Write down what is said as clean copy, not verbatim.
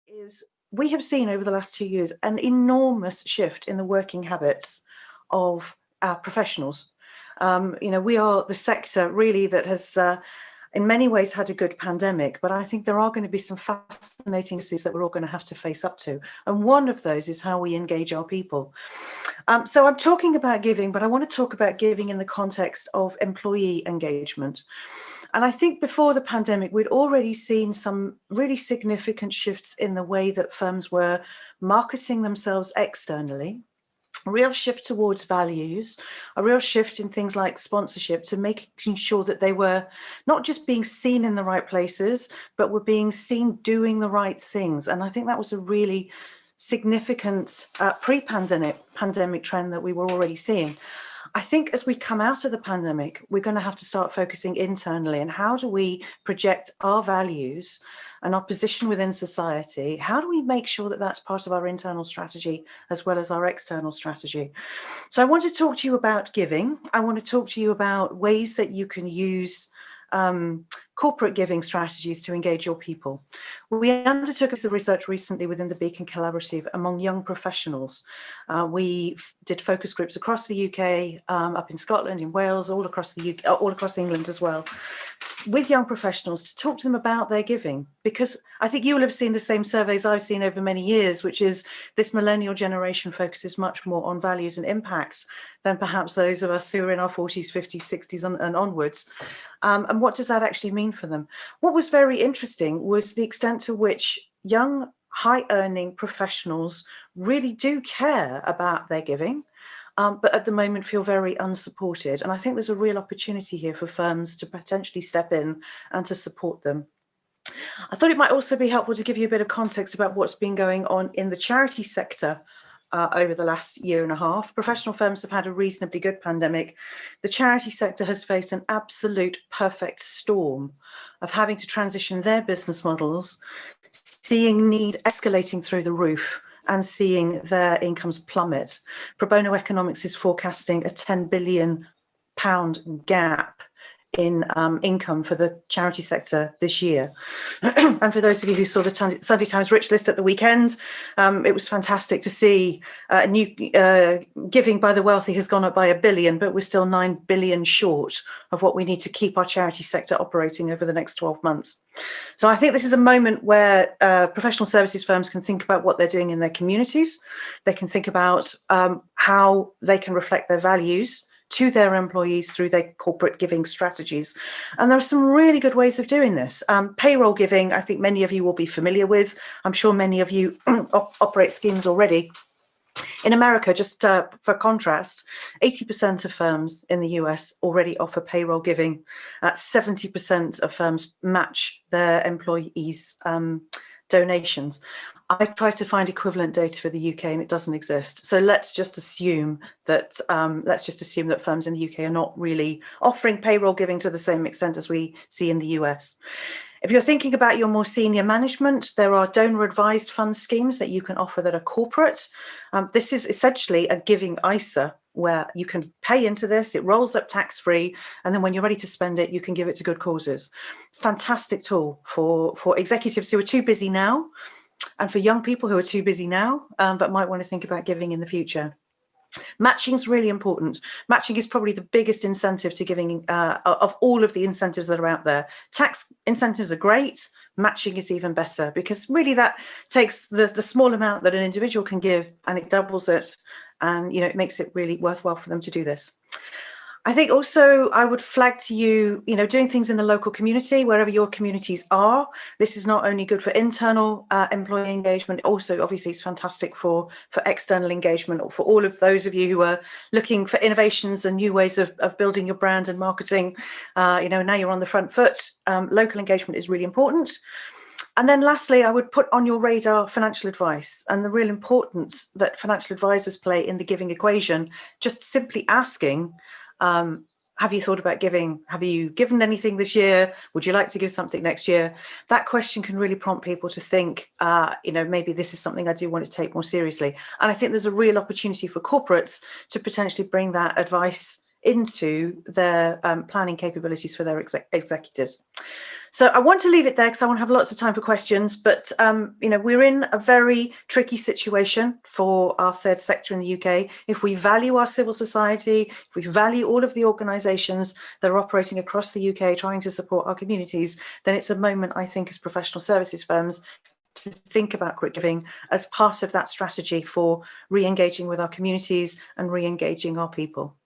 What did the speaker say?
is we have seen over the last 2 years an enormous shift in the working habits of our professionals. We are the sector really that has in many ways had a good pandemic, but I think there are going to be some fascinating issues that we're all going to have to face up to. And one of those is how we engage our people. So I'm talking about giving, but I want to talk about giving in the context of employee engagement. And I think before the pandemic, we'd already seen some really significant shifts in the way that firms were marketing themselves externally. A real shift towards values, a real shift in things like sponsorship to making sure that they were not just being seen in the right places, but were being seen doing the right things. And I think that was a really significant pre-pandemic trend that we were already seeing. I think as we come out of the pandemic, we're going to have to start focusing internally and how do we project our values and our position within society? How do we make sure that that's part of our internal strategy as well as our external strategy? So I want to talk to you about giving. I want to talk to you about ways that you can use corporate giving strategies to engage your people. We undertook some research recently within the Beacon Collaborative among young professionals. We did focus groups across the UK, up in Scotland, in Wales, all across the UK, all across England as well, with young professionals to talk to them about their giving. Because I think you will have seen the same surveys I've seen over many years, which is this millennial generation focuses much more on values and impacts than perhaps those of us who are in our 40s, 50s, 60s and onwards. And what does that actually mean for them? What was very interesting was the extent to which young, high-earning professionals really do care about their giving, but at the moment feel very unsupported. And I think there's a real opportunity here for firms to potentially step in and to support them. I thought it might also be helpful to give you a bit of context about what's been going on in the charity sector over the last year and a half. Professional firms have had a reasonably good pandemic. The charity sector has faced an absolute perfect storm of having to transition their business models, seeing need escalating through the roof and seeing their incomes plummet. Pro Bono Economics is forecasting a £10 billion gap in income for the charity sector this year. And for those of you who saw the Sunday Times Rich List at the weekend, it was fantastic to see new giving by the wealthy has gone up by £1 billion, but we're still £9 billion short of what we need to keep our charity sector operating over the next 12 months. So I think this is a moment where professional services firms can think about what they're doing in their communities. They can think about how they can reflect their values to their employees through their corporate giving strategies. And there are some really good ways of doing this. Payroll giving, I think many of you will be familiar with. I'm sure many of you operate schemes already. In America, just for contrast, 80% of firms in the US already offer payroll giving. 70% of firms match their employees' donations. I tried to find equivalent data for the UK and it doesn't exist. So let's just assume that firms in the UK are not really offering payroll giving to the same extent as we see in the US. If you're thinking about your more senior management, there are donor advised fund schemes that you can offer that are corporate. This is essentially a giving ISA where you can pay into this, it rolls up tax-free, and then when you're ready to spend it, you can give it to good causes. Fantastic tool for executives who are too busy now, and for young people who are too busy now, but might want to think about giving in the future. Matching is really important. Matching is probably the biggest incentive to giving of all of the incentives that are out there. Tax incentives are great. Matching is even better because really that takes the small amount that an individual can give and it doubles it, and it makes it really worthwhile for them to do this. I think also I would flag to you, doing things in the local community, wherever your communities are. This is not only good for internal employee engagement, also obviously it's fantastic for external engagement, or for all of those of you who are looking for innovations and new ways of building your brand and marketing. Now you're on the front foot. Local engagement is really important. And then lastly, I would put on your radar financial advice and the real importance that financial advisors play in the giving equation. Just simply asking, have you thought about giving? Have you given anything this year? Would you like to give something next year? That question can really prompt people to think, maybe this is something I do want to take more seriously. And I think there's a real opportunity for corporates to potentially bring that advice into their planning capabilities for their executives. So I want to leave it there because I want to have lots of time for questions, but we're in a very tricky situation for our third sector in the UK. If we value our civil society, if we value all of the organisations that are operating across the UK trying to support our communities, then it's a moment, I think, as professional services firms to think about grit giving as part of that strategy for re-engaging with our communities and re-engaging our people.